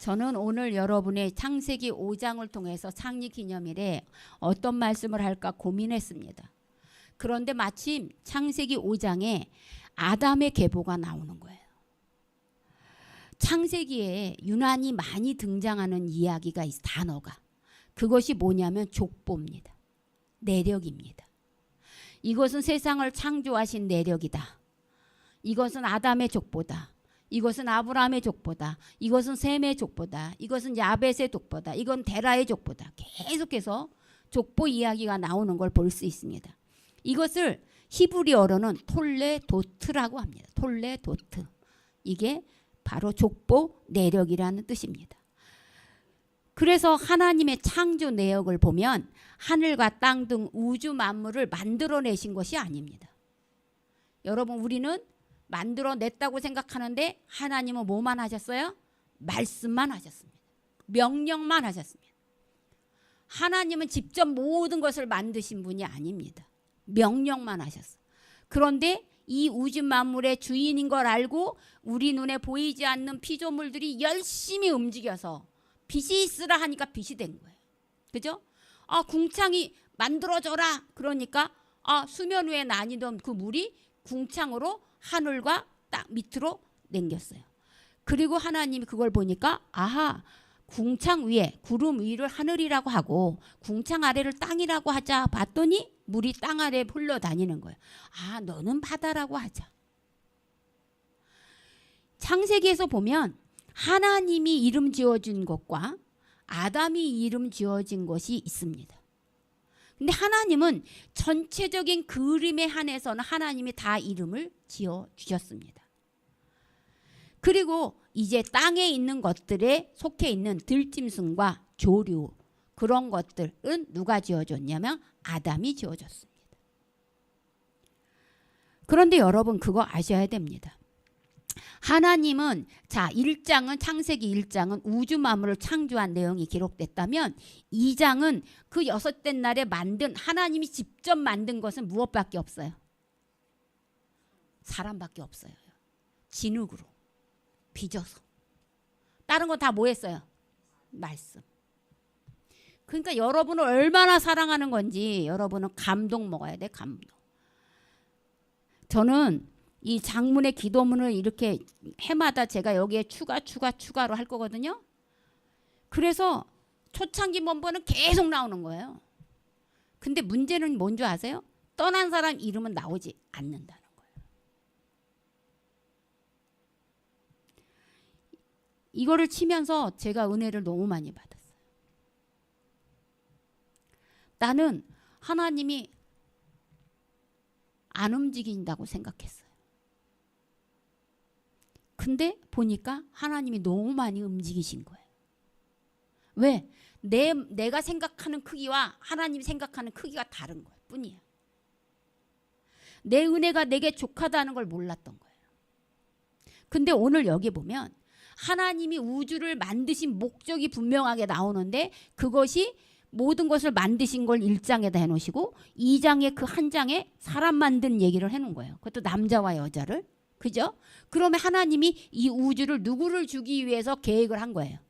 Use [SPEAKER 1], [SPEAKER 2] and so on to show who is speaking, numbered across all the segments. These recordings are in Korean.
[SPEAKER 1] 저는 오늘 여러분의 창세기 5장을 통해서 창립기념일에 어떤 말씀을 할까 고민했습니다. 그런데 마침 창세기 5장에 아담의 계보가 나오는 거예요. 창세기에 유난히 많이 등장하는 이야기가 단어가 그것이 뭐냐면 족보입니다. 내력입니다. 이것은 세상을 창조하신 내력이다. 이것은 아담의 족보다. 이것은 아브라함의 족보다. 이것은 셈의 족보다. 이것은 야벳의 족보다. 이건 데라의 족보다. 계속해서 족보 이야기가 나오는 걸 볼 수 있습니다. 이것을 히브리어로는 톨레도트라고 합니다. 톨레도트. 이게 바로 족보 내력이라는 뜻입니다. 그래서 하나님의 창조 내역을 보면 하늘과 땅 등 우주 만물을 만들어내신 것이 아닙니다. 여러분, 우리는 만들어냈다고 생각하는데 하나님은 뭐만 하셨어요? 말씀만 하셨습니다. 명령만 하셨습니다. 하나님은 직접 모든 것을 만드신 분이 아닙니다. 명령만 하셨어요. 그런데 이 우주 만물의 주인인 걸 알고 우리 눈에 보이지 않는 피조물들이 열심히 움직여서 빛이 있으라 하니까 빛이 된 거예요. 그죠? 궁창이 만들어져라. 그러니까 수면 위에 나뉘던 그 물이 궁창으로 하늘과 땅 밑으로 남겼어요. 그리고 하나님이 그걸 보니까 궁창 위에 구름 위를 하늘이라고 하고 궁창 아래를 땅이라고 하자 봤더니 물이 땅 아래에 흘러다니는 거예요. 너는 바다라고 하자. 창세기에서 보면 하나님이 이름 지어준 것과 아담이 이름 지어진 것이 있습니다. 근데 하나님은 전체적인 그림에 한해서는 하나님이 다 이름을 지어주셨습니다. 그리고 이제 땅에 있는 것들에 속해 있는 들짐승과 조류 그런 것들은 누가 지어줬냐면 아담이 지어줬습니다. 그런데 여러분 그거 아셔야 됩니다. 하나님은 1장은 창세기 1장은 우주 만물을 창조한 내용이 기록됐다면 2장은 그 여섯째 날에 만든 하나님이 직접 만든 것은 무엇밖에 없어요? 사람밖에 없어요. 진흙으로 빚어서. 다른 건 다 뭐 했어요? 말씀. 그러니까 여러분을 얼마나 사랑하는 건지 여러분은 감동 먹어야 돼. 감동. 저는 이 장문의 기도문을 이렇게 해마다 제가 여기에 추가로 할 거거든요. 그래서 초창기 문법은 계속 나오는 거예요. 근데 문제는 뭔지 아세요? 떠난 사람 이름은 나오지 않는다는 거예요. 이거를 치면서 제가 은혜를 너무 많이 받았어요. 나는 하나님이 안 움직인다고 생각했어요. 근데 보니까 하나님이 너무 많이 움직이신 거예요. 왜? 내가 생각하는 크기와 하나님이 생각하는 크기가 다른 거예요. 뿐이야. 내 은혜가 내게 족하다는 걸 몰랐던 거예요. 근데 오늘 여기 보면 하나님이 우주를 만드신 목적이 분명하게 나오는데 그것이 모든 것을 만드신 걸 1장에다 해놓으시고 2장에 그 한 장에 사람 만든 얘기를 해놓은 거예요. 그것도 남자와 여자를. 그죠? 그러면 하나님이 이 우주를 누구를 주기 위해서 계획을 한 거예요?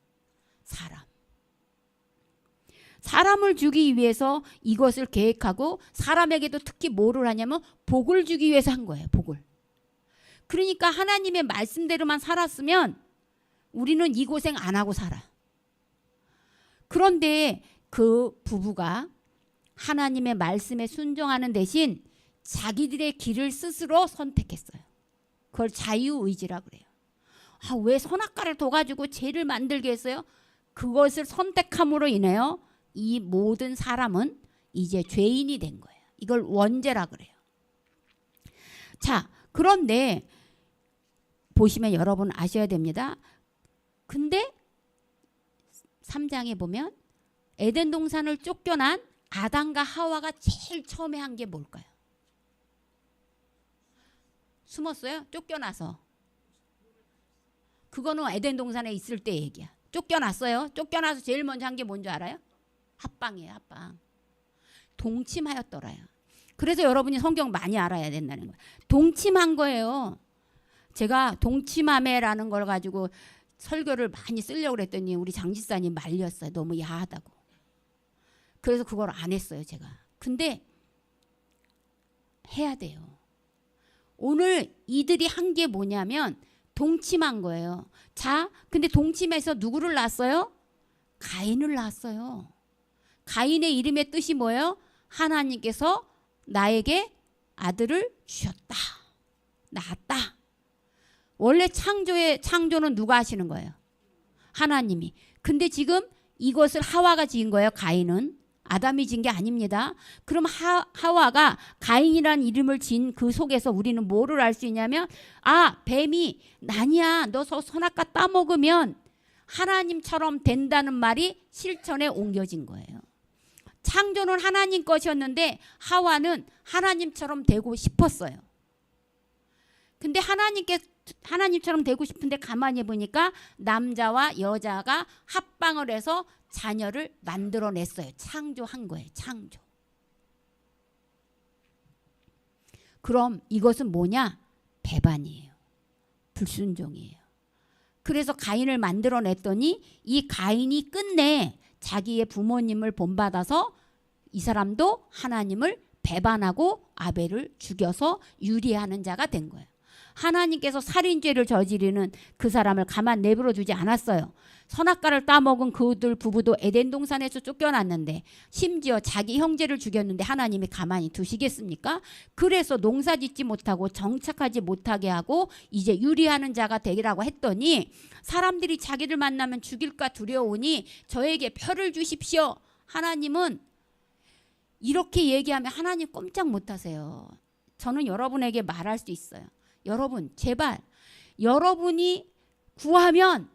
[SPEAKER 1] 사람. 사람을 주기 위해서 이것을 계획하고 사람에게도 특히 뭐를 하냐면 복을 주기 위해서 한 거예요. 복을. 그러니까 하나님의 말씀대로만 살았으면 우리는 이 고생 안 하고 살아. 그런데 그 부부가 하나님의 말씀에 순종하는 대신 자기들의 길을 스스로 선택했어요. 그걸 자유의지라 그래요. 왜 선악과를 둬가지고 죄를 만들게 했어요? 그것을 선택함으로 인하여 이 모든 사람은 이제 죄인이 된 거예요. 이걸 원죄라 그래요. 그런데 보시면 여러분 아셔야 됩니다. 근데 3장에 보면 에덴 동산을 쫓겨난 아담과 하와가 제일 처음에 한 게 뭘까요? 숨었어요? 쫓겨나서. 그거는 에덴 동산에 있을 때 얘기야. 쫓겨났어요. 쫓겨나서 제일 먼저 한 게 뭔지 알아요? 합방이에요. 합방. 동침하였더라요. 그래서 여러분이 성경 많이 알아야 된다는 거예요. 동침한 거예요. 제가 동침함에라는 걸 가지고 설교를 많이 쓰려고 그랬더니 우리 장지사님 말렸어요. 너무 야하다고. 그래서 그걸 안 했어요, 제가. 근데 해야 돼요. 오늘 이들이 한 게 뭐냐면 동침한 거예요. 자, 근데 동침해서 누구를 낳았어요? 가인을 낳았어요. 가인의 이름의 뜻이 뭐예요? 하나님께서 나에게 아들을 주셨다. 낳았다. 원래 창조는 누가 하시는 거예요? 하나님이. 근데 지금 이것을 하와가 지은 거예요. 가인은. 아담이 지은 게 아닙니다. 그럼 하와가 가인이라는 이름을 지은 그 속에서 우리는 뭐를 알 수 있냐면 뱀이 아니야 너 선악과 따먹으면 하나님처럼 된다는 말이 실천에 옮겨진 거예요. 창조는 하나님 것이었는데 하와는 하나님처럼 되고 싶었어요. 근데 하나님처럼 되고 싶은데 가만히 보니까 남자와 여자가 합방을 해서 자녀를 만들어냈어요. 창조한 거예요. 창조. 그럼 이것은 뭐냐? 배반이에요. 불순종이에요. 그래서 가인을 만들어냈더니 이 가인이 끝내 자기의 부모님을 본받아서 이 사람도 하나님을 배반하고 아벨을 죽여서 유리하는 자가 된 거예요. 하나님께서 살인죄를 저지르는 그 사람을 가만 내버려 두지 않았어요. 선악과를 따먹은 그들 부부도 에덴 동산에서 쫓겨났는데 심지어 자기 형제를 죽였는데 하나님이 가만히 두시겠습니까? 그래서 농사짓지 못하고 정착하지 못하게 하고 이제 유리하는 자가 되리라고 했더니 사람들이 자기를 만나면 죽일까 두려우니 저에게 표를 주십시오. 하나님은 이렇게 얘기하면 하나님 꼼짝 못하세요. 저는 여러분에게 말할 수 있어요. 여러분 제발 여러분이 구하면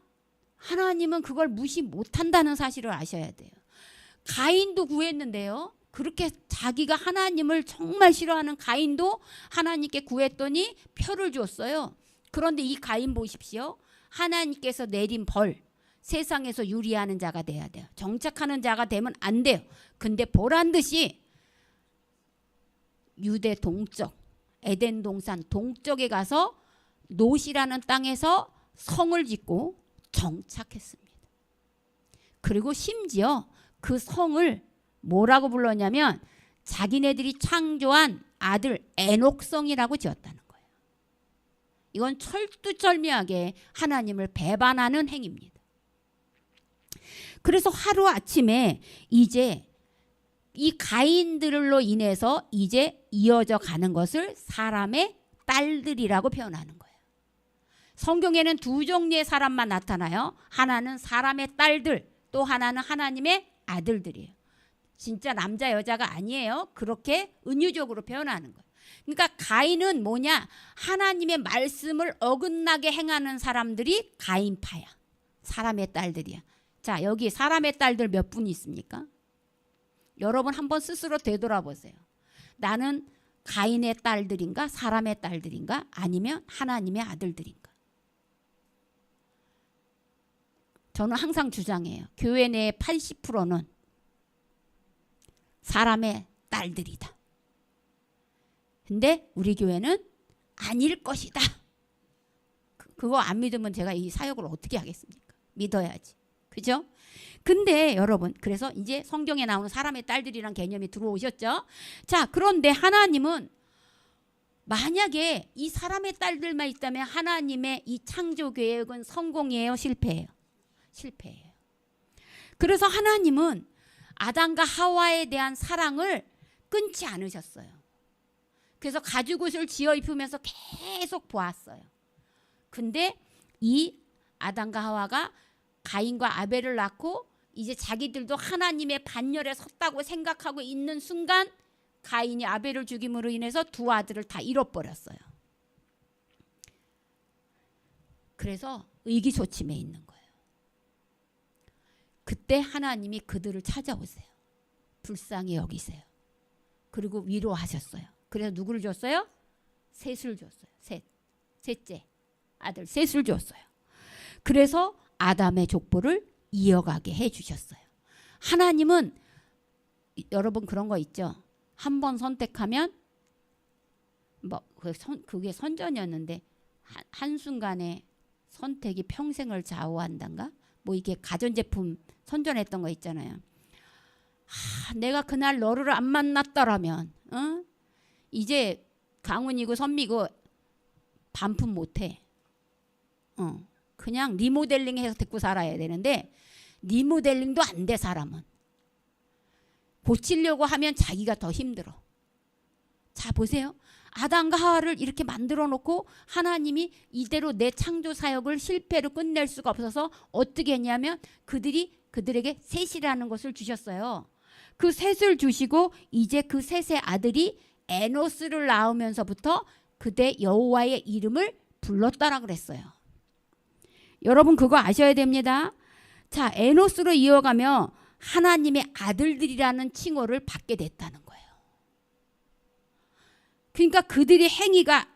[SPEAKER 1] 하나님은 그걸 무시 못한다는 사실을 아셔야 돼요. 가인도 구했는데요. 그렇게 자기가 하나님을 정말 싫어하는 가인도 하나님께 구했더니 표를 줬어요. 그런데 이 가인 보십시오. 하나님께서 내린 벌 세상에서 유리하는 자가 돼야 돼요. 정착하는 자가 되면 안 돼요. 근데 보란 듯이 유대 동쪽 에덴 동산 동쪽에 가서 노시라는 땅에서 성을 짓고 정착했습니다. 그리고 심지어 그 성을 뭐라고 불렀냐면 자기네들이 창조한 아들 에녹성이라고 지었다는 거예요. 이건 철두철미하게 하나님을 배반하는 행위입니다. 그래서 하루아침에 이제 이 가인들로 인해서 이제 이어져 가는 것을 사람의 딸들이라고 표현하는 거예요. 성경에는 두 종류의 사람만 나타나요. 하나는 사람의 딸들, 또 하나는 하나님의 아들들이에요. 진짜 남자 여자가 아니에요. 그렇게 은유적으로 표현하는 거예요. 그러니까 가인은 뭐냐? 하나님의 말씀을 어긋나게 행하는 사람들이 가인파야. 사람의 딸들이야. 자, 여기 사람의 딸들 몇 분 있습니까? 여러분 한번 스스로 되돌아보세요. 나는 가인의 딸들인가? 사람의 딸들인가? 아니면 하나님의 아들들인가? 저는 항상 주장해요. 교회 내 80%는 사람의 딸들이다. 근데 우리 교회는 아닐 것이다. 그거 안 믿으면 제가 이 사역을 어떻게 하겠습니까? 믿어야지. 그죠? 근데 여러분 그래서 이제 성경에 나오는 사람의 딸들이란 개념이 들어오셨죠? 자, 그런데 하나님은 만약에 이 사람의 딸들만 있다면 하나님의 이 창조 계획은 성공이에요? 실패예요? 실패예요. 그래서 하나님은 아담과 하와에 대한 사랑을 끊지 않으셨어요. 그래서 가죽옷을 지어 입히면서 계속 보았어요. 근데 이 아담과 하와가 가인과 아벨을 낳고 이제 자기들도 하나님의 반열에 섰다고 생각하고 있는 순간 가인이 아벨을 죽임으로 인해서 두 아들을 다 잃어버렸어요. 그래서 의기소침해 있는 거예요. 그때 하나님이 그들을 찾아오세요. 불쌍히 여기세요. 그리고 위로하셨어요. 그래서 누구를 줬어요? 셋을 줬어요. 셋째 아들 셋을 줬어요. 그래서 아담의 족보를 이어가게 해주셨어요. 하나님은 여러분 그런 거 있죠. 한 번 선택하면 뭐 그게 선전이었는데 한순간에 선택이 평생을 좌우한단가? 뭐 이게 가전제품 선전했던 거 있잖아요. 내가 그날 너를 안 만났더라면 이제 강훈이고 선미고 반품 못해. 그냥 리모델링해서 데리고 살아야 되는데 리모델링도 안 돼. 사람은 고치려고 하면 자기가 더 힘들어. 자 보세요. 아담과 하와를 이렇게 만들어 놓고 하나님이 이대로 내 창조 사역을 실패로 끝낼 수가 없어서 어떻게 했냐면 그들에게 셋이라는 것을 주셨어요. 그 셋을 주시고 이제 그 셋의 아들이 에노스를 낳으면서부터 그대 여호와의 이름을 불렀다라 그랬어요. 여러분 그거 아셔야 됩니다. 자, 에노스로 이어가며 하나님의 아들들이라는 칭호를 받게 됐다는 거예요. 그러니까 그들의 행위가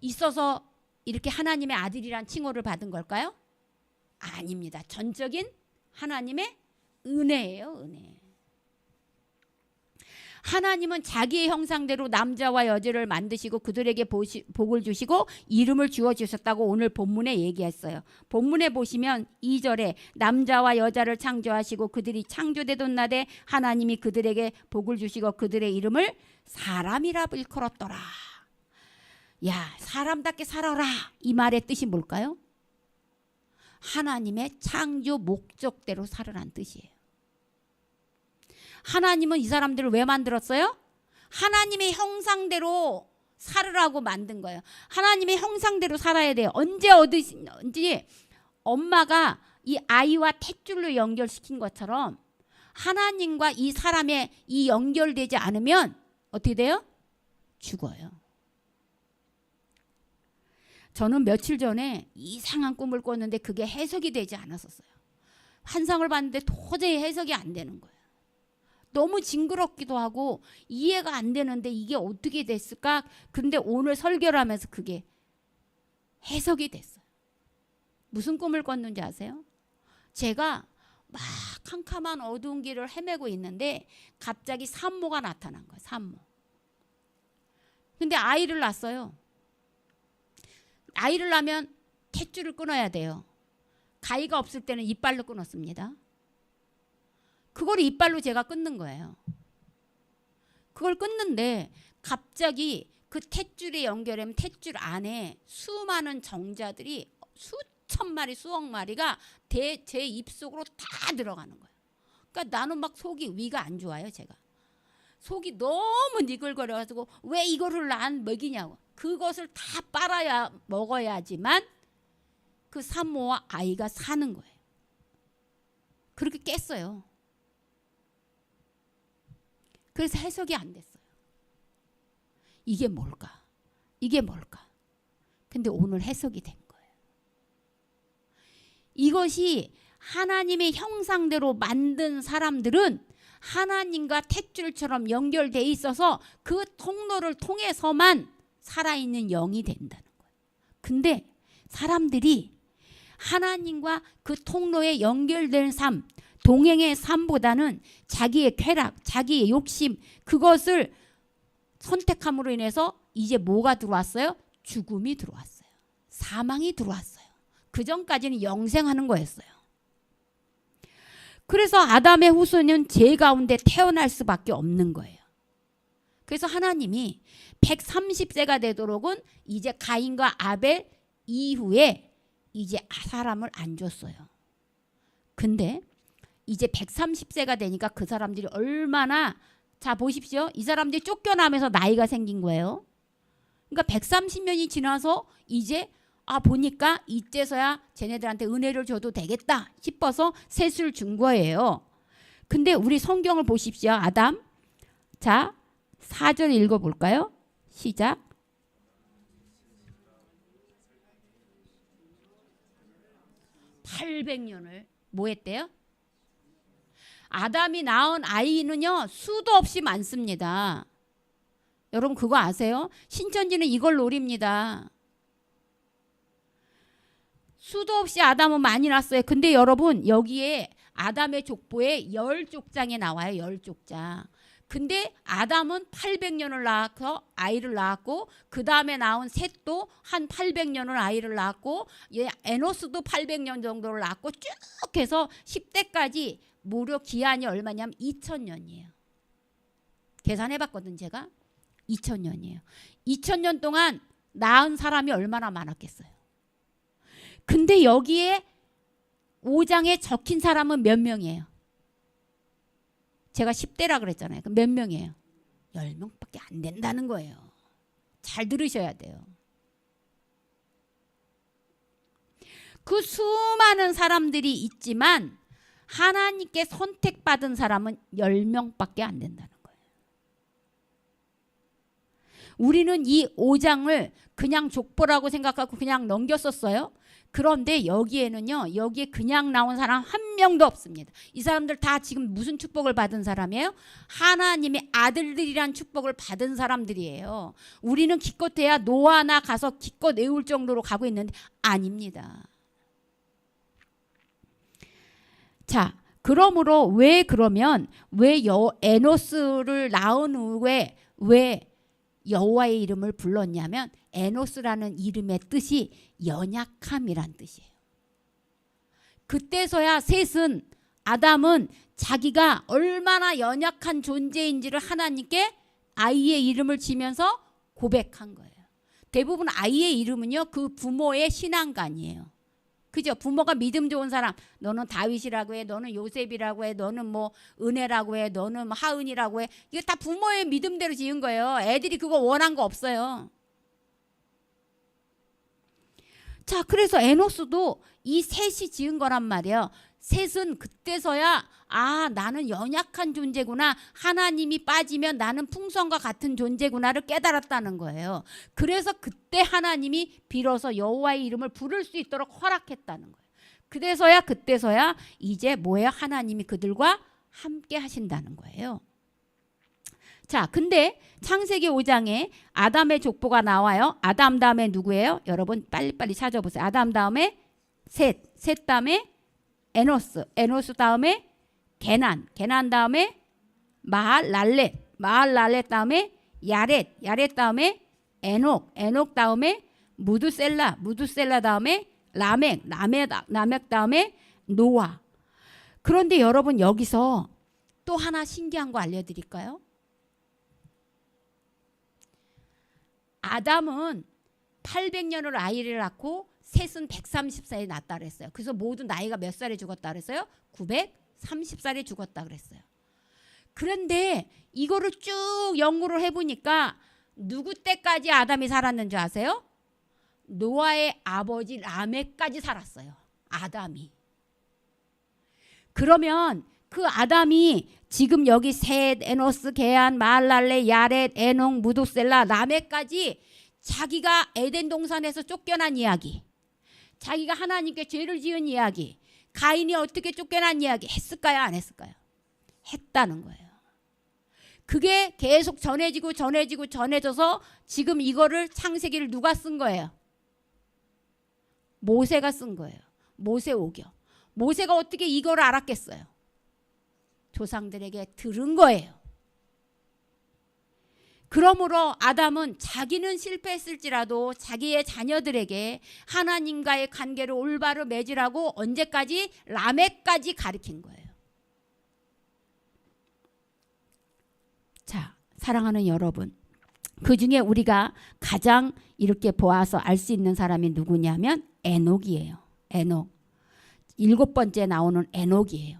[SPEAKER 1] 있어서 이렇게 하나님의 아들이란 칭호를 받은 걸까요? 아닙니다. 전적인 하나님의 은혜예요. 은혜. 하나님은 자기의 형상대로 남자와 여자를 만드시고 그들에게 복을 주시고 이름을 주어주셨다고 오늘 본문에 얘기했어요. 본문에 보시면 2절에 남자와 여자를 창조하시고 그들이 창조되던 날에 하나님이 그들에게 복을 주시고 그들의 이름을 사람이라 일컬었더라. 야, 사람답게 살아라. 이 말의 뜻이 뭘까요? 하나님의 창조 목적대로 살으란 뜻이에요. 하나님은 이 사람들을 왜 만들었어요? 하나님의 형상대로 살으라고 만든 거예요. 하나님의 형상대로 살아야 돼요. 언제 어디든지 엄마가 이 아이와 탯줄로 연결시킨 것처럼 하나님과 이 사람의 이 연결되지 않으면 어떻게 돼요? 죽어요. 저는 며칠 전에 이상한 꿈을 꿨는데 그게 해석이 되지 않았었어요. 환상을 봤는데 도저히 해석이 안 되는 거예요. 너무 징그럽기도 하고 이해가 안 되는데 이게 어떻게 됐을까? 근데 오늘 설교를 하면서 그게 해석이 됐어요. 무슨 꿈을 꿨는지 아세요? 제가 막 캄캄한 어두운 길을 헤매고 있는데 갑자기 산모가 나타난 거예요. 산모. 근데 아이를 낳았어요. 아이를 낳으면 탯줄을 끊어야 돼요. 가위가 없을 때는 이빨로 끊었습니다. 그걸 이빨로 제가 끊는 거예요. 그걸 끊는데 갑자기 그 탯줄에 연결하면 탯줄 안에 수많은 정자들이 수천 마리 수억 마리가 제 입속으로 다 들어가는 거예요. 그러니까 나는 막 속이 위가 안 좋아요. 제가 속이 너무 니글거려가지고 왜 이거를 난 먹이냐고. 그것을 다 빨아야 먹어야지만 그 산모와 아이가 사는 거예요. 그렇게 깼어요. 그래서 해석이 안 됐어요. 이게 뭘까? 이게 뭘까? 근데 오늘 해석이 된 거예요. 이것이 하나님의 형상대로 만든 사람들은 하나님과 탯줄처럼 연결돼 있어서 그 통로를 통해서만 살아있는 영이 된다는 거예요. 근데 사람들이 하나님과 그 통로에 연결된 삶, 동행의 삶보다는 자기의 쾌락, 자기의 욕심 그것을 선택함으로 인해서 이제 뭐가 들어왔어요? 죽음이 들어왔어요. 사망이 들어왔어요. 그 전까지는 영생하는 거였어요. 그래서 아담의 후손은 죄 가운데 태어날 수밖에 없는 거예요. 그래서 하나님이 130세가 되도록은 이제 가인과 아벨 이후에 이제 사람을 안 줬어요. 근데 이제 130세가 되니까 그 사람들이 얼마나 자 보십시오. 이 사람들이 쫓겨나면서 나이가 생긴 거예요. 그러니까 130년이 지나서 이제 보니까 이때서야 쟤네들한테 은혜를 줘도 되겠다 싶어서 셋을 준 거예요. 근데 우리 성경을 보십시오. 아담. 자 4절 읽어볼까요? 시작. (800년을) 뭐 했대요? 아담이 낳은 아이는요 수도 없이 많습니다. 여러분 그거 아세요? 신천지는 이걸 노립니다. 수도 없이 아담은 많이 낳았어요. 근데 여러분 여기에 아담의 족보에 10족장에 나와요. 10족장. 근데 아담은 800년을 낳아서 아이를 낳았고 그 다음에 나온 셋도 한 800년을 아이를 낳았고 에노스도 800년 정도를 낳았고 쭉 해서 10대까지 무려 기한이 얼마냐면 2000년이에요. 계산해봤거든 제가. 2000년이에요. 2000년 동안 낳은 사람이 얼마나 많았겠어요. 근데 여기에 5장에 적힌 사람은 몇 명이에요? 제가 10대라 그랬잖아요. 그럼 몇 명이에요? 10명밖에 안 된다는 거예요. 잘 들으셔야 돼요. 그 수많은 사람들이 있지만 하나님께 선택받은 사람은 10명밖에 안 된다는 거예요. 우리는 이 5장을 그냥 족보라고 생각하고 그냥 넘겼었어요. 그런데 여기에는요, 여기에 그냥 나온 사람 한 명도 없습니다. 이 사람들 다 지금 무슨 축복을 받은 사람이에요? 하나님의 아들들이란 축복을 받은 사람들이에요. 우리는 기껏해야 노아나 가서 기껏 외울 정도로 가고 있는데 아닙니다. 자, 그러므로 왜 에노스를 낳은 후에 왜 여호와의 이름을 불렀냐면 에노스라는 이름의 뜻이 연약함이란 뜻이에요. 그때서야 셋은 아담은 자기가 얼마나 연약한 존재인지를 하나님께 아이의 이름을 지면서 고백한 거예요. 대부분 아이의 이름은요, 그 부모의 신앙관이에요. 그죠? 부모가 믿음 좋은 사람, 너는 다윗이라고 해, 너는 요셉이라고 해, 너는 뭐 은혜라고 해, 너는 뭐 하은이라고 해. 이게 다 부모의 믿음대로 지은 거예요. 애들이 그거 원한 거 없어요. 자, 그래서 에노스도 이 셋이 지은 거란 말이에요. 셋은 그때서야 나는 연약한 존재구나. 하나님이 빠지면 나는 풍성과 같은 존재구나를 깨달았다는 거예요. 그래서 그때 하나님이 비로소 여호와의 이름을 부를 수 있도록 허락했다는 거예요. 그때서야 이제 뭐예요? 하나님이 그들과 함께 하신다는 거예요. 자, 근데 창세기 5장에 아담의 족보가 나와요. 아담 다음에 누구예요? 여러분 빨리빨리 찾아보세요. 아담 다음에 셋 다음에 에노스 다음에 게난 다음에 마할랄렛 다음에 야렛 다음에 에녹 다음에 무드셀라 다음에 라멕 다음에 노아. 그런데 여러분 여기서 또 하나 신기한 거 알려드릴까요? 아담은 800년을 아이를 낳고 셋은 130살에 낳았다 그랬어요. 그래서 모두 나이가 몇 살에 죽었다 그랬어요? 930살에 죽었다 그랬어요. 그런데 이거를 쭉 연구를 해보니까 누구 때까지 아담이 살았는 줄 아세요? 노아의 아버지 라멕까지 살았어요. 아담이. 그러면 그 아담이 지금 여기 셋, 에노스, 게한, 마할랄레, 야렛, 에녹, 무두셀라, 라멕까지 자기가 에덴 동산에서 쫓겨난 이야기, 자기가 하나님께 죄를 지은 이야기, 가인이 어떻게 쫓겨난 이야기 했을까요? 안 했을까요? 했다는 거예요. 그게 계속 전해져서 지금 이거를 창세기를 누가 쓴 거예요? 모세가 쓴 거예요. 모세오경. 모세가 어떻게 이거를 알았겠어요? 조상들에게 들은 거예요. 그러므로 아담은 자기는 실패했을지라도 자기의 자녀들에게 하나님과의 관계를 올바로 맺으라고 언제까지? 라멕까지 가르친 거예요. 자, 사랑하는 여러분, 그 중에 우리가 가장 이렇게 보아서 알 수 있는 사람이 누구냐면 에녹이에요. 에녹. 7번째 나오는 에녹이에요.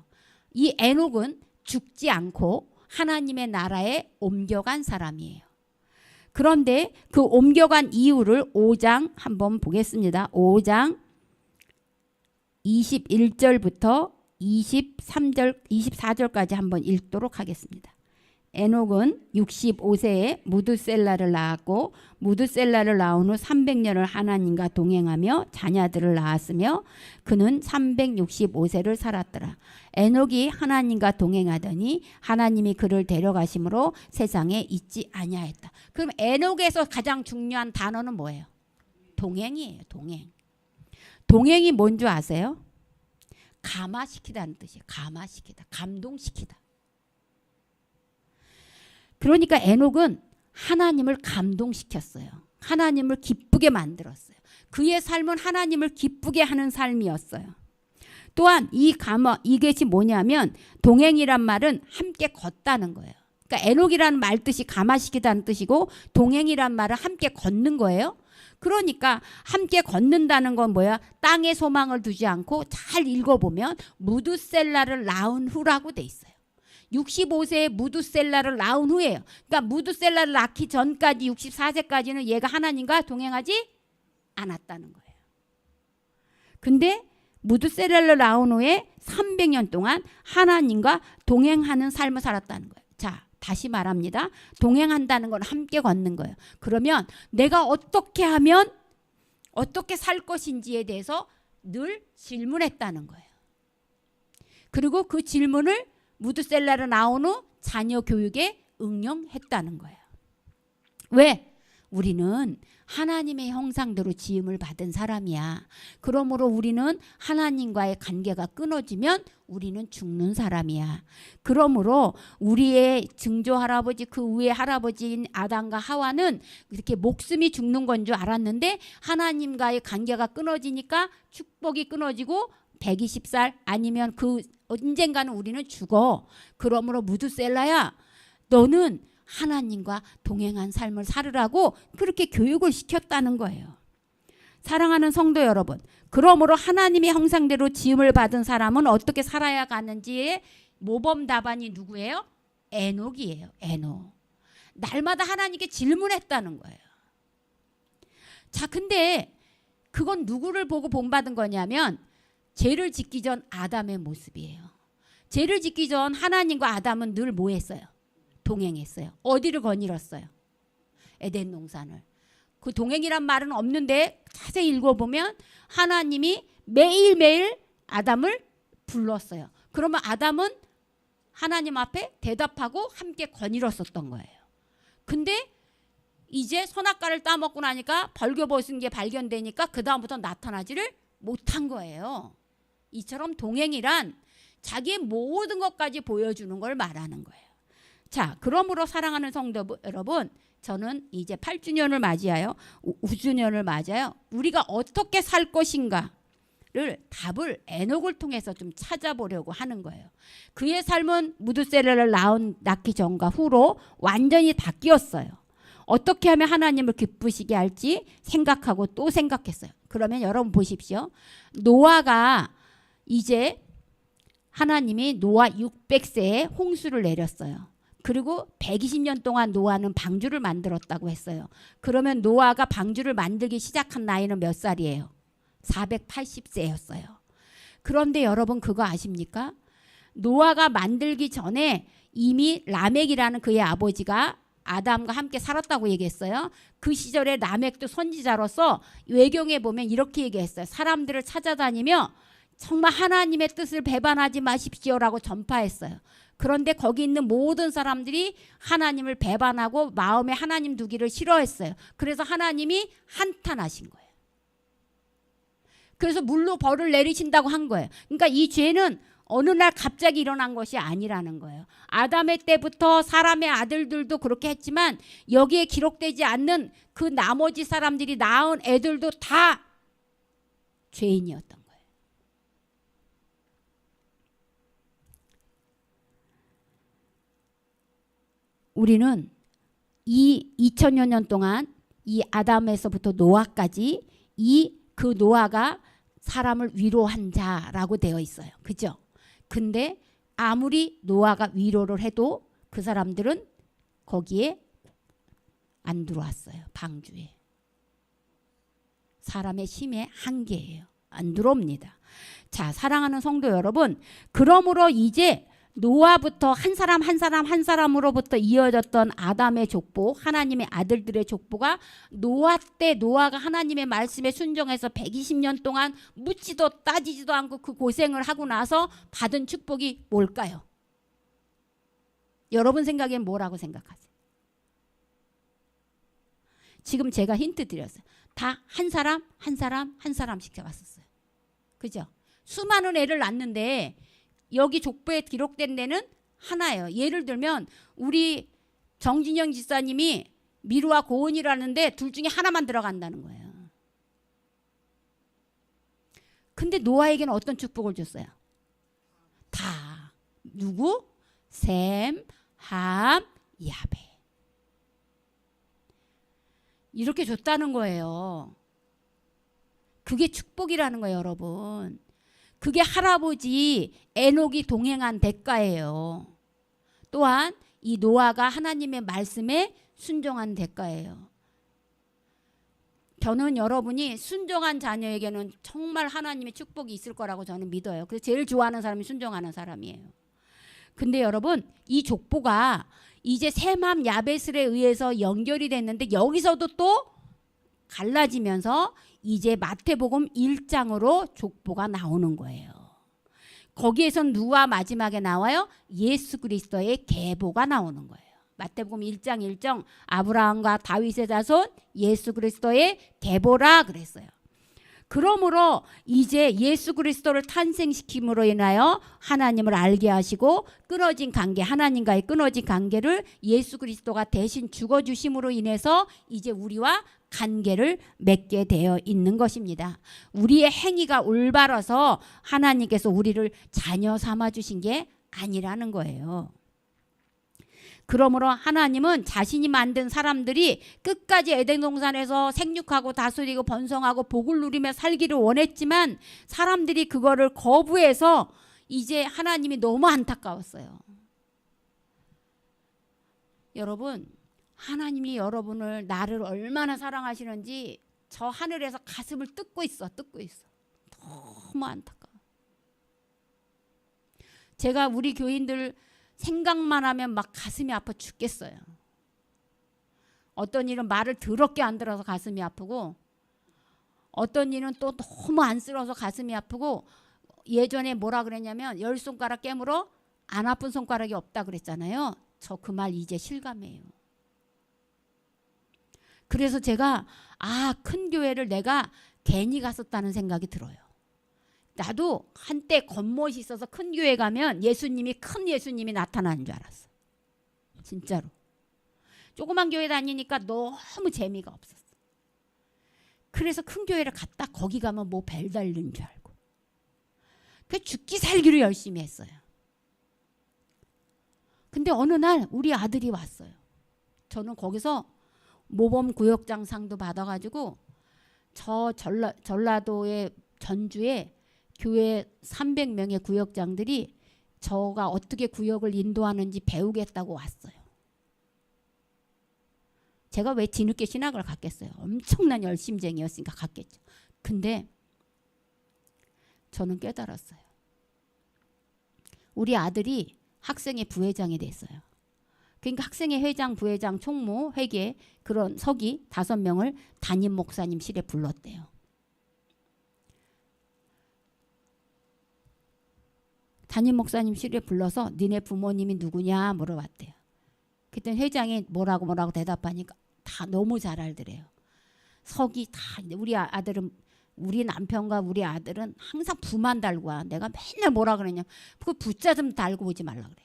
[SPEAKER 1] 이 에녹은 죽지 않고 하나님의 나라에 옮겨간 사람이에요. 그런데 그 옮겨간 이유를 5장 한번 보겠습니다. 5장 21절부터 24절까지 한번 읽도록 하겠습니다. 에녹은 65세에 무드셀라를 낳았고 무드셀라를 낳은 후 300년을 하나님과 동행하며 자녀들을 낳았으며 그는 365세를 살았더라. 에녹이 하나님과 동행하더니 하나님이 그를 데려가심으로 세상에 있지 아니하였다. 그럼 에녹에서 가장 중요한 단어는 뭐예요? 동행이에요. 동행. 동행이 뭔 줄 아세요? 감화시키다는 뜻이에요. 감화시키다. 감동시키다. 그러니까 에녹은 하나님을 감동시켰어요. 하나님을 기쁘게 만들었어요. 그의 삶은 하나님을 기쁘게 하는 삶이었어요. 또한 이것이 뭐냐면 동행이란 말은 함께 걷다는 거예요. 그러니까 에녹이라는 말 뜻이 감화시키다는 뜻이고 동행이란 말은 함께 걷는 거예요. 그러니까 함께 걷는다는 건 뭐야? 땅에 소망을 두지 않고 잘 읽어보면 무드셀라를 낳은 후라고 돼 있어요. 65세에 무드셀라를 낳은 후예요. 그러니까 무드셀라를 낳기 전까지 64세까지는 얘가 하나님과 동행하지 않았다는 거예요. 근데 무드셀라를 낳은 후에 300년 동안 하나님과 동행하는 삶을 살았다는 거예요. 자, 다시 말합니다. 동행한다는 건 함께 걷는 거예요. 그러면 내가 어떻게 하면 어떻게 살 것인지에 대해서 늘 질문했다는 거예요. 그리고 그 질문을 무드셀라를 낳은 후 자녀 교육에 응용했다는 거예요. 왜? 우리는 하나님의 형상대로 지음을 받은 사람이야. 그러므로 우리는 하나님과의 관계가 끊어지면 우리는 죽는 사람이야. 그러므로 우리의 증조 할아버지 그 위에 할아버지인 아담과 하와는 이렇게 목숨이 죽는 건 줄 알았는데 하나님과의 관계가 끊어지니까 축복이 끊어지고 120살 아니면 그 언젠가는 우리는 죽어. 그러므로 무드셀라야 너는 하나님과 동행한 삶을 살으라고 그렇게 교육을 시켰다는 거예요. 사랑하는 성도 여러분, 그러므로 하나님의 형상대로 지음을 받은 사람은 어떻게 살아야 가는지의 모범 답안이 누구예요? 에녹이에요. 에녹. 날마다 하나님께 질문했다는 거예요. 자, 근데 그건 누구를 보고 본받은 거냐면 죄를 짓기 전 아담의 모습이에요. 죄를 짓기 전 하나님과 아담은 늘 뭐 했어요? 동행했어요. 어디를 거닐었어요? 에덴 동산을. 그 동행이란 말은 없는데 자세히 읽어보면 하나님이 매일매일 아담을 불렀어요. 그러면 아담은 하나님 앞에 대답하고 함께 거닐었었던 거예요. 근데 이제 선악과를 따먹고 나니까 벌거벗은 게 발견되니까 그 다음부터 나타나지를 못한 거예요. 이처럼 동행이란 자기의 모든 것까지 보여주는 걸 말하는 거예요. 자, 그러므로 사랑하는 성도 여러분, 저는 이제 8주년을 맞이하여 5주년을 맞아요. 우리가 어떻게 살 것인가를 답을 에녹을 통해서 좀 찾아보려고 하는 거예요. 그의 삶은 무드셀라를 낳기 전과 후로 완전히 바뀌었어요. 어떻게 하면 하나님을 기쁘시게 할지 생각하고 또 생각했어요. 그러면 여러분 보십시오. 노아가 이제 하나님이 노아 600세에 홍수를 내렸어요. 그리고 120년 동안 노아는 방주를 만들었다고 했어요. 그러면 노아가 방주를 만들기 시작한 나이는 몇 살이에요? 480세였어요. 그런데 여러분 그거 아십니까? 노아가 만들기 전에 이미 라멕이라는 그의 아버지가 아담과 함께 살았다고 얘기했어요. 그 시절에 라멕도 선지자로서 외경에 보면 이렇게 얘기했어요. 사람들을 찾아다니며 정말 하나님의 뜻을 배반하지 마십시오라고 전파했어요. 그런데 거기 있는 모든 사람들이 하나님을 배반하고 마음에 하나님 두기를 싫어했어요. 그래서 하나님이 한탄하신 거예요. 그래서 물로 벌을 내리신다고 한 거예요. 그러니까 이 죄는 어느 날 갑자기 일어난 것이 아니라는 거예요. 아담의 때부터 사람의 아들들도 그렇게 했지만 여기에 기록되지 않는 그 나머지 사람들이 낳은 애들도 다 죄인이었던 거예요. 우리는 이 2000여 년 동안 이 아담에서부터 노아까지 그 노아가 사람을 위로한 자라고 되어 있어요. 그죠? 근데 아무리 노아가 위로를 해도 그 사람들은 거기에 안 들어왔어요. 방주에. 사람의 힘의 한계예요. 안 들어옵니다. 자, 사랑하는 성도 여러분, 그러므로 이제 노아부터 한 사람 한 사람으로부터 이어졌던 아담의 족보, 하나님의 아들들의 족보가 노아 때 노아가 하나님의 말씀에 순종해서 120년 동안 묻지도 따지지도 않고 그 고생을 하고 나서 받은 축복이 뭘까요? 여러분 생각엔 뭐라고 생각하세요? 지금 제가 힌트 드렸어요. 다 한 사람씩 잡았었어요. 그죠? 수많은 애를 낳는데 여기 족보에 기록된 데는 하나예요. 예를 들면 우리 정진영 집사님이 미루와 고은이라는데 둘 중에 하나만 들어간다는 거예요. 근데 노아에게는 어떤 축복을 줬어요? 다. 누구? 셈, 함, 야베. 이렇게 줬다는 거예요. 그게 축복이라는 거예요, 여러분. 그게 할아버지 에녹이 동행한 대가예요. 또한 이 노아가 하나님의 말씀에 순종한 대가예요. 저는 여러분이 순종한 자녀에게는 정말 하나님의 축복이 있을 거라고 저는 믿어요. 그래서 제일 좋아하는 사람이 순종하는 사람이에요. 근데 여러분, 이 족보가 이제 셈함 야벳에 의해서 연결이 됐는데 여기서도 또 갈라지면서 이제 마태복음 1장으로 족보가 나오는 거예요. 거기에선 누가 마지막에 나와요? 예수 그리스도의 계보가 나오는 거예요. 마태복음 1장 1절 아브라함과 다윗의 자손 예수 그리스도의 계보라 그랬어요. 그러므로 이제 예수 그리스도를 탄생시킴으로 인하여 하나님을 알게 하시고 끊어진 관계, 하나님과의 끊어진 관계를 예수 그리스도가 대신 죽어주심으로 인해서 이제 우리와 관계를 맺게 되어 있는 것입니다. 우리의 행위가 올바라서 하나님께서 우리를 자녀 삼아 주신 게 아니라는 거예요. 그러므로 하나님은 자신이 만든 사람들이 끝까지 에덴 동산에서 생육하고 다스리고 번성하고 복을 누리며 살기를 원했지만 사람들이 그거를 거부해서 이제 하나님이 너무 안타까웠어요. 여러분, 하나님이 여러분을 나를 얼마나 사랑하시는지 저 하늘에서 가슴을 뜯고 있어. 너무 안타까워. 제가 우리 교인들 생각만 하면 막 가슴이 아파 죽겠어요. 어떤 일은 말을 더럽게 안 들어서 가슴이 아프고 어떤 일은 또 너무 안쓰러워서 가슴이 아프고 예전에 뭐라 그랬냐면 10손가락 깨물어 안 아픈 손가락이 없다 그랬잖아요. 저 그 말 이제 실감해요. 그래서 제가 큰 교회를 내가 괜히 갔었다는 생각이 들어요. 나도 한때 겉멋이 있어서 큰 교회 가면 큰 예수님이 나타나는 줄 알았어. 진짜로. 조그만 교회 다니니까 너무 재미가 없었어. 그래서 큰 교회를 갔다 거기 가면 뭐 벨 달린 줄 알고. 그래서 죽기 살기로 열심히 했어요. 근데 어느 날 우리 아들이 왔어요. 저는 거기서 모범구역장 상도 받아가지고 저 전라도의 전주에 교회 300명의 구역장들이 저가 어떻게 구역을 인도하는지 배우겠다고 왔어요. 제가 왜 뒤늦게 신학을 갔겠어요. 엄청난 열심쟁이였으니까 갔겠죠. 근데 저는 깨달았어요. 우리 아들이 학생회 부회장이 됐어요. 그러니까 학생회 회장, 부회장, 총무, 회계 그런 서기 5명을 담임 목사님실에 불렀대요. 담임 목사님실에 불러서 니네 부모님이 누구냐 물어봤대요. 그때 회장이 뭐라고 대답하니까 다 너무 잘 알더래요. 서기 다 우리 남편과 우리 아들은 항상 부만 달고 와. 내가 맨날 뭐라 그러냐. 그 부자 좀 달고 오지 말라 그래.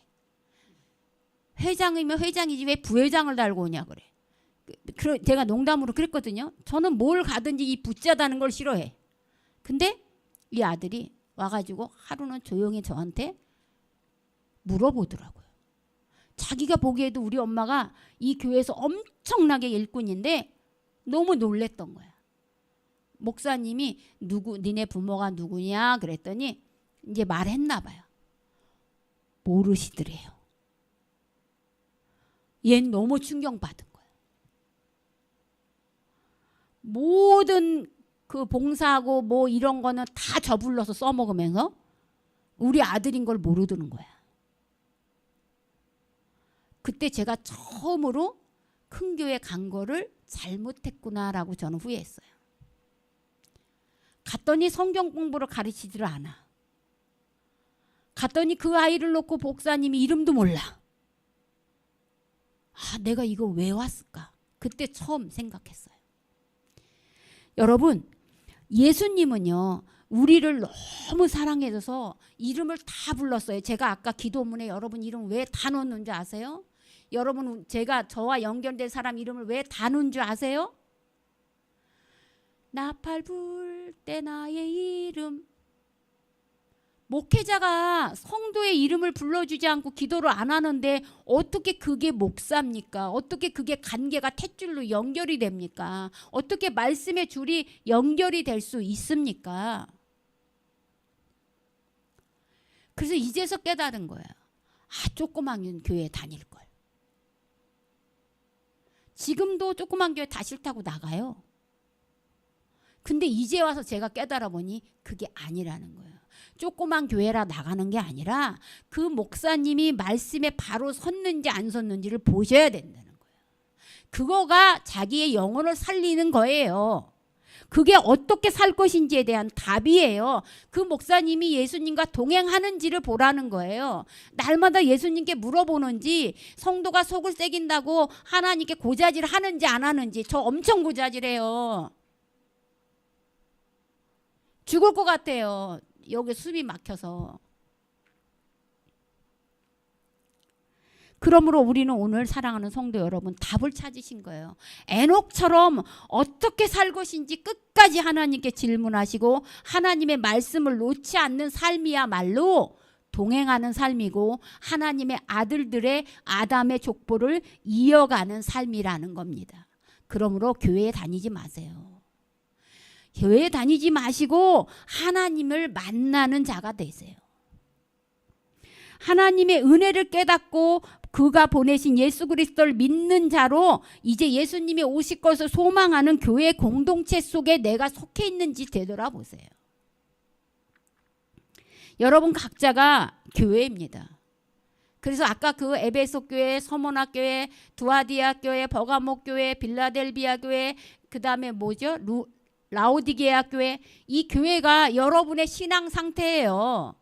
[SPEAKER 1] 회장이면 회장이지 왜 부회장을 달고 오냐 그래. 제가 농담으로 그랬거든요. 저는 뭘 가든지 이 부자다는 걸 싫어해. 근데 이 아들이 와가지고 하루는 조용히 저한테 물어보더라고요. 자기가 보기에도 우리 엄마가 이 교회에서 엄청나게 일꾼인데 너무 놀랬던 거야. 목사님이 니네 부모가 누구냐 그랬더니 이제 말했나 봐요. 모르시더래요. 얜 너무 충격받은 거야. 모든 그 봉사하고 뭐 이런 거는 다 저불러서 써먹으면서 우리 아들인 걸 모르더는 거야. 그때 제가 처음으로 큰 교회 간 거를 잘못했구나라고 저는 후회했어요. 갔더니 성경 공부를 가르치지를 않아. 갔더니 그 아이를 놓고 목사님이 이름도 몰라. 내가 이거 왜 왔을까? 그때 처음 생각했어요. 여러분, 예수님은요, 우리를 너무 사랑해줘서 이름을 다 불렀어요. 제가 아까 기도문에 여러분 이름 왜 다 넣었는지 아세요? 여러분 제가 저와 연결된 사람 이름을 왜 다눈 줄 아세요? 나팔 불 때 나의 이름. 목회자가 성도의 이름을 불러주지 않고 기도를 안 하는데 어떻게 그게 목사입니까? 어떻게 그게 관계가 탯줄로 연결이 됩니까? 어떻게 말씀의 줄이 연결이 될 수 있습니까? 그래서 이제서 깨달은 거예요. 조그만 교회 다닐 걸. 지금도 조그만 교회 다 싫다고 나가요. 근데 이제 와서 제가 깨달아 보니 그게 아니라는 거예요. 조그만 교회라 나가는 게 아니라 그 목사님이 말씀에 바로 섰는지 안 섰는지를 보셔야 된다는 거예요. 그거가 자기의 영혼을 살리는 거예요. 그게 어떻게 살 것인지에 대한 답이에요. 그 목사님이 예수님과 동행하는지를 보라는 거예요. 날마다 예수님께 물어보는지, 성도가 속을 새긴다고 하나님께 고자질 하는지 안 하는지. 저 엄청 고자질해요. 죽을 것 같아요. 여기 숨이 막혀서. 그러므로 우리는 오늘 사랑하는 성도 여러분 답을 찾으신 거예요. 에녹처럼 어떻게 살 것인지 끝까지 하나님께 질문하시고 하나님의 말씀을 놓지 않는 삶이야말로 동행하는 삶이고 하나님의 아들들의 아담의 족보를 이어가는 삶이라는 겁니다. 그러므로 교회에 다니지 마세요. 교회에 다니지 마시고 하나님을 만나는 자가 되세요. 하나님의 은혜를 깨닫고 그가 보내신 예수 그리스도를 믿는 자로 이제 예수님이 오실 것을 소망하는 교회 공동체 속에 내가 속해 있는지 되돌아보세요. 여러분 각자가 교회입니다. 그래서 아까 그 에베소 교회, 서머나 교회, 두아디아 교회, 버가모 교회, 빌라델비아 교회, 그 다음에 뭐죠? 라오디게아 교회. 이 교회가 여러분의 신앙 상태예요.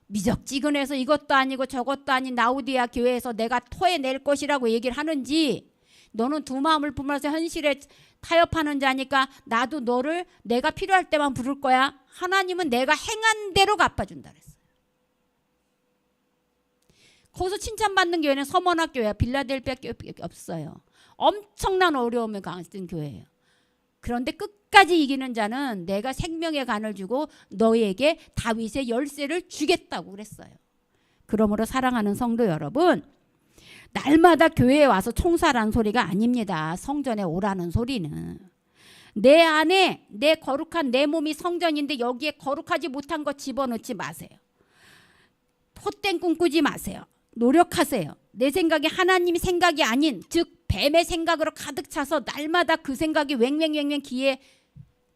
[SPEAKER 1] 미적지근해서 이것도 아니고 저것도 아닌 라오디게아 교회에서 내가 토해낼 것이라고 얘기를 하는지, 너는 두 마음을 품어서 현실에 타협하는 자니까 나도 너를 내가 필요할 때만 부를 거야. 하나님은 내가 행한 대로 갚아준다 그랬어요. 거기서 칭찬받는 교회는 서머나 교회야, 빌라델비아 교회밖에 없어요. 엄청난 어려움을 가진 교회예요. 그런데 끝까지 이기는 자는 내가 생명의 간을 주고 너희에게 다윗의 열쇠를 주겠다고 그랬어요. 그러므로 사랑하는 성도 여러분, 날마다 교회에 와서 총살하는 소리가 아닙니다. 성전에 오라는 소리는. 내 안에 내 거룩한 내 몸이 성전인데 여기에 거룩하지 못한 것 집어넣지 마세요. 헛된 꿈 꾸지 마세요. 노력하세요. 내 생각이 하나님 생각이 아닌, 즉 뱀의 생각으로 가득 차서 날마다 그 생각이 왱왱왱왱 귀에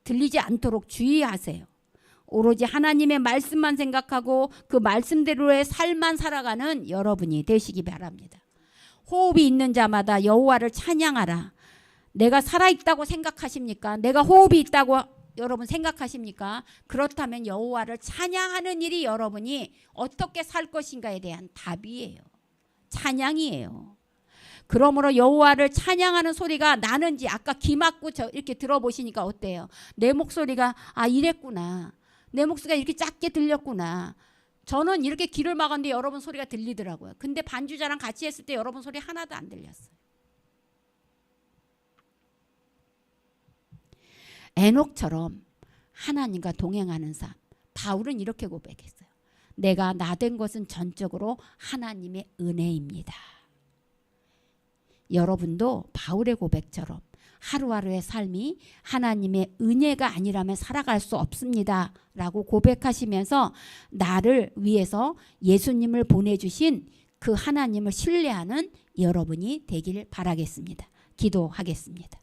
[SPEAKER 1] 들리지 않도록 주의하세요. 오로지 하나님의 말씀만 생각하고 그 말씀대로의 삶만 살아가는 여러분이 되시기 바랍니다. 호흡이 있는 자마다 여호와를 찬양하라. 내가 살아있다고 생각하십니까? 내가 호흡이 있다고 여러분 생각하십니까? 그렇다면 여호와를 찬양하는 일이 여러분이 어떻게 살 것인가에 대한 답이에요. 찬양이에요. 그러므로 여호와를 찬양하는 소리가 나는지 아까 귀 막고 이렇게 들어보시니까 어때요? 내 목소리가 이랬구나. 내 목소리가 이렇게 작게 들렸구나. 저는 이렇게 귀를 막았는데 여러분 소리가 들리더라고요. 근데 반주자랑 같이 했을 때 여러분 소리 하나도 안 들렸어요. 에녹처럼 하나님과 동행하는 삶. 바울은 이렇게 고백했어요. 내가 나된 것은 전적으로 하나님의 은혜입니다. 여러분도 바울의 고백처럼 하루하루의 삶이 하나님의 은혜가 아니라면 살아갈 수 없습니다 라고 고백하시면서 나를 위해서 예수님을 보내주신 그 하나님을 신뢰하는 여러분이 되길 바라겠습니다. 기도하겠습니다.